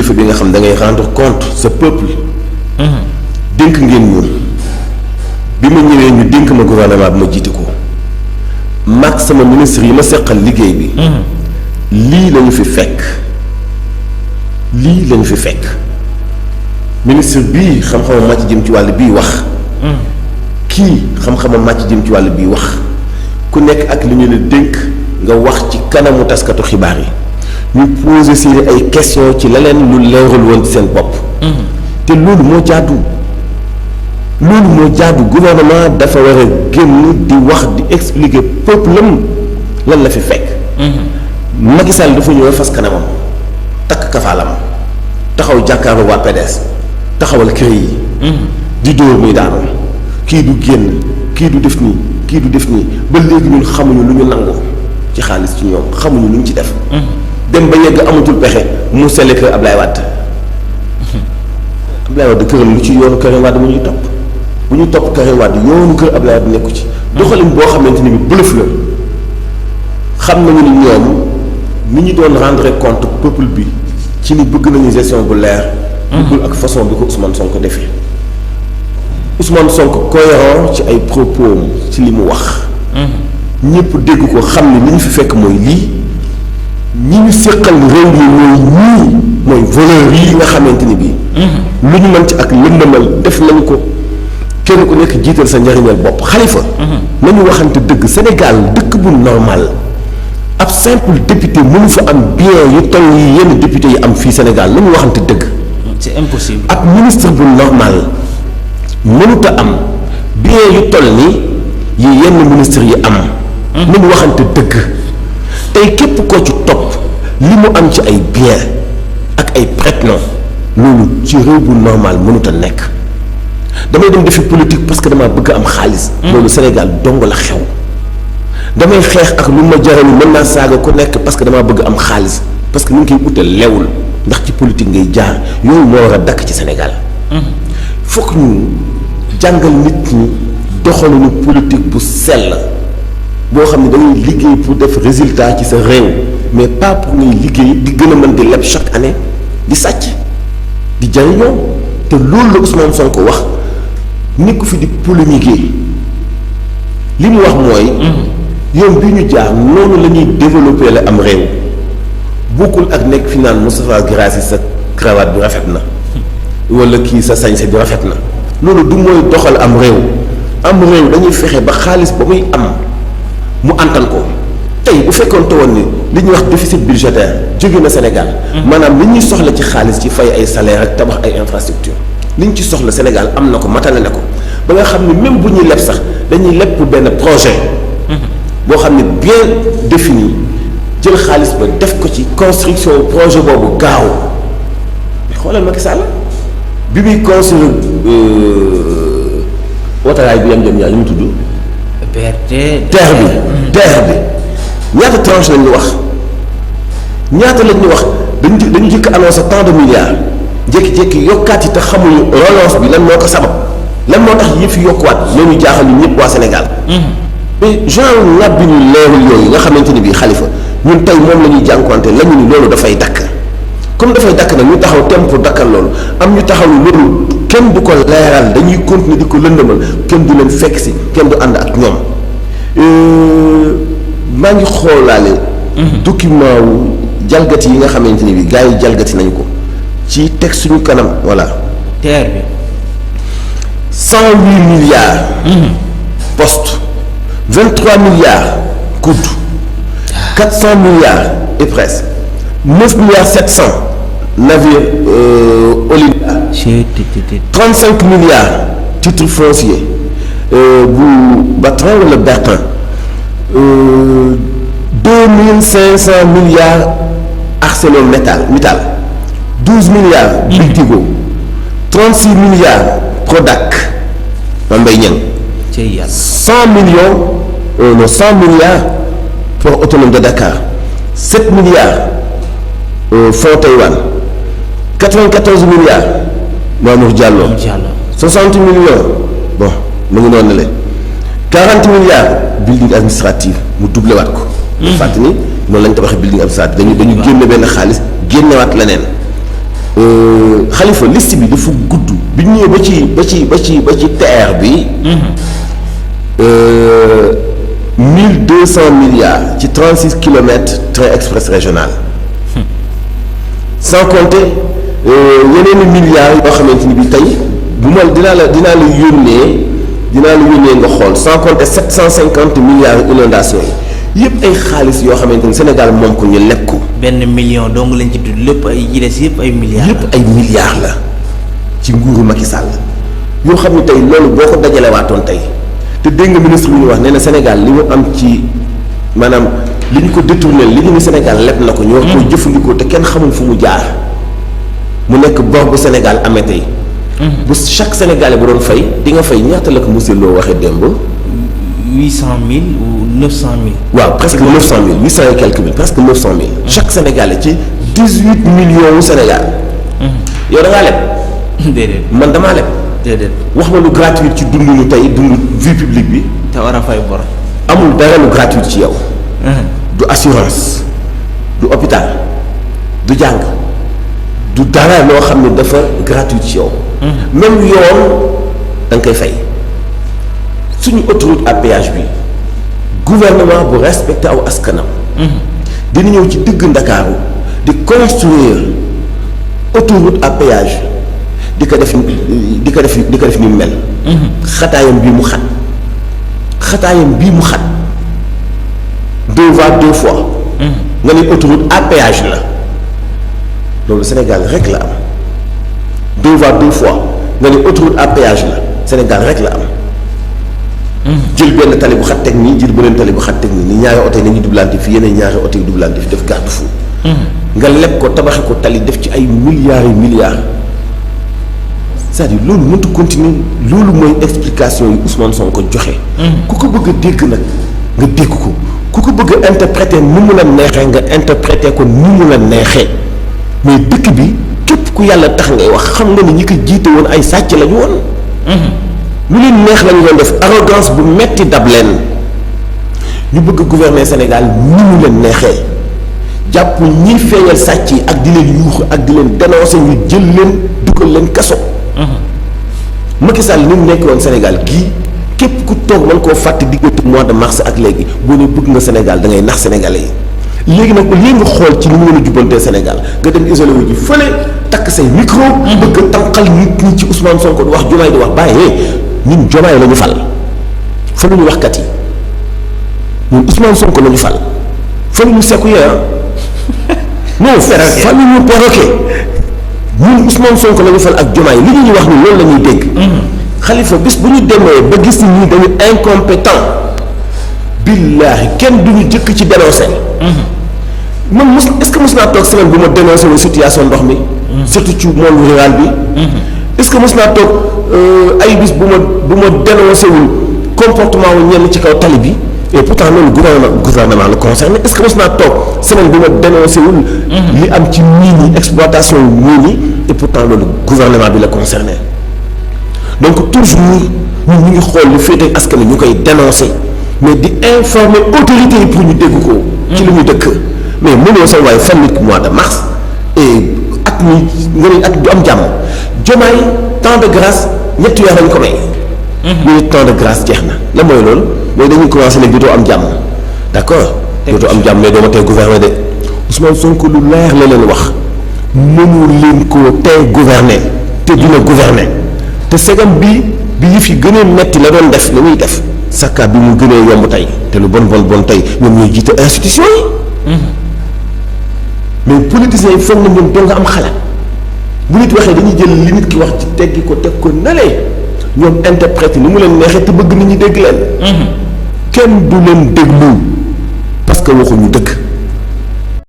kilifa bi nga xam da ngay rendre compte sa peuple. dénk ngeen ñu bi ma ñëwee ñu dénk ma gouvernement bi ma jiite ko mag sama ministre yi ma seqal liggéey bi. lii lañu fi fekk ministre bii xam-xamam màcc jëm ci wàll bii wax. kii xam-xamam màcc jëm ci wàll bii wax ku nekk ak li ñu la dénk nga wax ci kanamu taskatu xibaar yi ñu posé si ay question ci leneen lu leerul woon ci seen bopp. te loolu moo jaadu gouvernement dafa war a génn di wax di expliquer peuple lan la fi fekk. Macky Sall dafa ñëw fas kanamam takk kafaalam taxaw jàkkaarloo waa PDS taxawal kër yi. di dóor muy daanu kii du génn kii du def nii ba léegi ñun xamuñu lu ñu nangu ci xaalis ci ñoom xamuñu lu ñu ci def. dem ba yegg amatul pexe mu sele kër Ablaye Wade. Ablaye Wade këram lu ci yoonu Karim Wade mu ñuy topp bu ñu topp Karim Wade yoonu kër Ablaye Wade nekku ci. doxalin boo xamante ni bi bluff la xam nañu ni ñoom ni ñu doon rendre compte peuple bi ci ni bëgg nañu gestion bu leer. bëggul ak façon bi ko Ousmane Sonko defee. Ousmane Sonko cohérent ci ay propos ci li mu wax. ñëpp dégg ko xam ne li ñu fi fekk mooy lii ñi ñu séqal réew mi mooy voleur yi nga xamante ni bii. lu ñu mën ci ak lëndëmal def nañu ko kenn ku nekk jiital sa njariñal bopp Xalifa. nañu waxante dëgg Sénégal dëkk bu normal ab simple député mënu fa am bien yu toll yi yenn député yi am fii Sénégal nañu waxante dëgg. c'est impossible. ab ministre bu normal mënut a am bien yu toll ni yi yenn ministre yi am. nañu waxante dëgg tey képp koo ci topp li mu am ci ay bien ak ay prête-nom loolu ci réew bu normal mënut a nekk damay dem defi politique parce que dama bëgg am xaalis. loolu Sénégal dong la xew. damay xeex ak lu ma jaral mën naa saaga ku nekk parce que damaa bëgg am xaalis parce que ni ngi koy utal lewul ndax ci politique ngay jaar yooyu moo war a dakk ci Sénégal. fokk ñu jàngal nit ñi doxalinu politique bu sell boo xam ne dangay liggéey pour def résultat ci sa réew mais pas pour ngay liggéey di gën a mën di leb chaque année di sàcc di jariñoo te loolu la Ousmane Sonko wax nekku fi di polémiquer li mu wax mooy. yoon bi ñu jaar noonu la ñuy développer la am réew bokkul ak nekk fi naan Moustapha Guirassy sa cravate bi rafet na wala kii sa sañse bi rafet na loolu du mooy doxal am réew dañuy fexe ba xaalis ba muy am mu antan ko tey bu fekkoon te woon ni li ñuy wax déficit budgétaire jóge na Sénégal maanaam li ñuy soxla ci xaalis ci fay ay salaire ak tabax ay infrastructure li ñu ci soxla Sénégal am na ko matale na ko ba nga xam ne même bu ñuy leb sax dañuy leb pour benn projet boo xam ne bien défini jël xaalis ba def ko ci construction projet boobu gaaw mais xoolal Macky Sall bi muy construire autorail bi yam jëm ñaar ñu mu tudd. terre bi ñaata tranche lañ ñu wax ñaata lañ ñu wax dañu jëkk annoncé tant de milliards jékki-jékki yokkaat yi te xamuñu relance bi lan moo ko sabab lan moo tax yëf yi yokkuwaat loolu jaaxal ñu ñëpp waa Sénégal. mais genre ñàbbi ñu leerul yooyu nga xamante ni bii Xalifa ñun tey moom la ñuy jànkuwante la ñu ni loolu dafay dakk comme dafay dakk nag ñu taxaw tem pour dakkal loolu am ñu taxaw loolu kenn du ko leeral dañuy continuer di ko lëndëmal kenn du leen fekk si kenn du ànd ak ñoom maa ngi xoolaale document wu jalgati yi nga xamante ni bii gars yi jalgati nañu ko ci teg suñu kanam voilà terre bi 108 milliards poste 23 milliards coude 400 milliards et presque 9 milliards 700 navire Olympia 35 milliards titre foncier bu Bertrand wala Bertrand 2500 milliards ArcelorMittal 12 milliards Biltigo 36 milliards Prodac Mbaye Niang 100 millions 100 milliards port autonome de Dakar 7 milliards Fonds Taïwan 94 milliards Mamour Diallo 60 millions bon mu ngi noonu la 40 milliards building administratif mu doublé waat ko. fàttali ni noonu lañ tabaxee building administratif dañu génne benn xaalis génnewaat leneen Khalifa liste bi dafa gudd bi ñu ñëwee ba ci TER bi. 1200 milliards ci 36 kilomètres train express régional. sans compter yeneen milliards yoo xamante ni bi tey bu ma dinaa la yónnee nga xool sans compter 750 milliards inondation yi yëpp ay xaalis yoo xamante ni Sénégal moom ko ñu lekk ko. benn million dong lañ ci tudd lépp ay jides yëpp ay milliards. yëpp ay milliards la ci nguuru Macky Sall yoo xam ne tey loolu boo ko dajalewaatoon tey te dégg nga ministre bi ñu wax nee na Sénégal li mu am ci maanaam li ñu ko détourné li ñu ni Sénégal leb na ko. ñu war koy jëfandikoo te kenn xamul fu mu jaar mu nekk bor bu Sénégal amee tey. bu chaque Sénégalais bu doon fay di nga fay ñaata la ko monsieur Lo waxee démb. 800 000 ou 900 000. waaw presque 900 000 800 et quelques mille presque 900 000. chaque Sénégalais ci 18 millions wu Sénégal. yow da ngaa leb. déedéet man damaa leb. déedéet wax ma lu gratuit ci dundu tey dundu vie publique bi. te war a fay bor. amul dara lu gratuit ci yow. du assurance du hôpital du jàng du dara loo xam ne dafa gratuit ci yow. même yoon da nga koy fay. suñu autoroute à péage bi gouvernement bu respecté aw askanam. dina ñëw ci digg Ndakaaru di construire autoroute à péage di ko def ni mu mel. xataayam bii mu xat deux fois. nga ne autoroute à péage la loolu Sénégal rek la am deux fois nga ne autoroute à péage la Sénégal rek la am. jël benn tali bu xat teg nii jël beneen tali bu xat teg nii ni ñaari oto yi nañuy dublante fii yeneen ñaari oto yi dublante fi def garde-fou. nga leb ko tabaxe ko tali def ci ay milliards et milliards c'est-à-dire loolu mënut a continuer loolu mooy explication yi Ousmane Sonko joxe. ku ko bëgg a dégg nag nga dégg ko ku ko bëgg a interpréter ni mu la neexee nga interpréter ko ni mu la neexee mais dëkk bi képp ku yàlla tax ngay wax xam nga ni ñi ko jiite woon ay sàcc la ñu woon. lu leen neex lañu doon def arrogance bu metti dab leen ñu bëgg a gouverner Sénégal ni mu leen neexee jàpp ñiy feeñal sàcc yi ak di leen yuuxu ak di leen dénoncer ñu jël leen dugal leen kaso. Macky Sall ni mu nekk woon Sénégal gii képp ku toog mën koo fàtte diggante mois de mars ak léegi boo ne bëgg nga Sénégal da ngay nax Sénégalais yi léegi nag lii nga xool ci ni mu mën a jubbantee Sénégal nga dem isolé wu ji fële takk say micro. bëgg a tànqal nit ñi ci Ousmane Sonko di wax Diomaye di wax bàyyi ñun Diomaye la ñu fal fa lu ñu waxkat yi ñun Ousmane Sonko la ñu fal fa lu ñu sekku yee non fa lu ñu perroquet ñun Ousmane Sonko la ñu fal ak Diomaye li ñu wax ni loolu la ñuy dégg. Khalifa bis bu ñu demee ba gis ni ñii dañu incompétent billaahi kenn du ñu jëkk ci dénoncé. man est-ce que mos naa toog semaine bu ma dénoncé wu situation ndox mi. surtout ci monde rural bi. est-ce que mos naa toog ay bis bu ma dénoncé wul comportement wu ñenn ci kaw tali bi et pourtant loolu gouvernement la concerné est-ce que mos naa toog semaine bu ma dénoncé wul. li am ci mine yi exploitation mine yi et pourtant loolu gouvernement bi la concerné donc toujours ñu ngi xool lu féete ak askan wi ñu koy dénoncé mais di informer autorités yi pour ñu dégg ko. ci li ñu dëkk mais mënoo sax waaye fan nit mois de mars et at mi nga ne at du am jàmm Diomaye temps de grâce ñetti weer lañ ko may. ñu ne temps de grâce jeex na la mooy loolu mooy dañuy commencé léegi dootoo am jàmm d'accord. dootoo am jàmm mais doo ma tey gouverner de Ousmane Sonko lu leer la leen wax mënu leen koo tey gouverner te dina gouverner te segam bi yëf yi gënee metti la doon def la muy def sakka bi mu gënee yomb tey te lu bon tey ñoom ñooy jiite institution yi. mais politiciens yi foog na ñoom doo nga am xalaat bu nit waxee dañuy jël li nit ki wax ci teggi ko teg ko nalee ñoom interprète ni mu leen neexee te bëgg nit ñi dégg leen. kenn du leen déglu parce que waxuñu dëgg.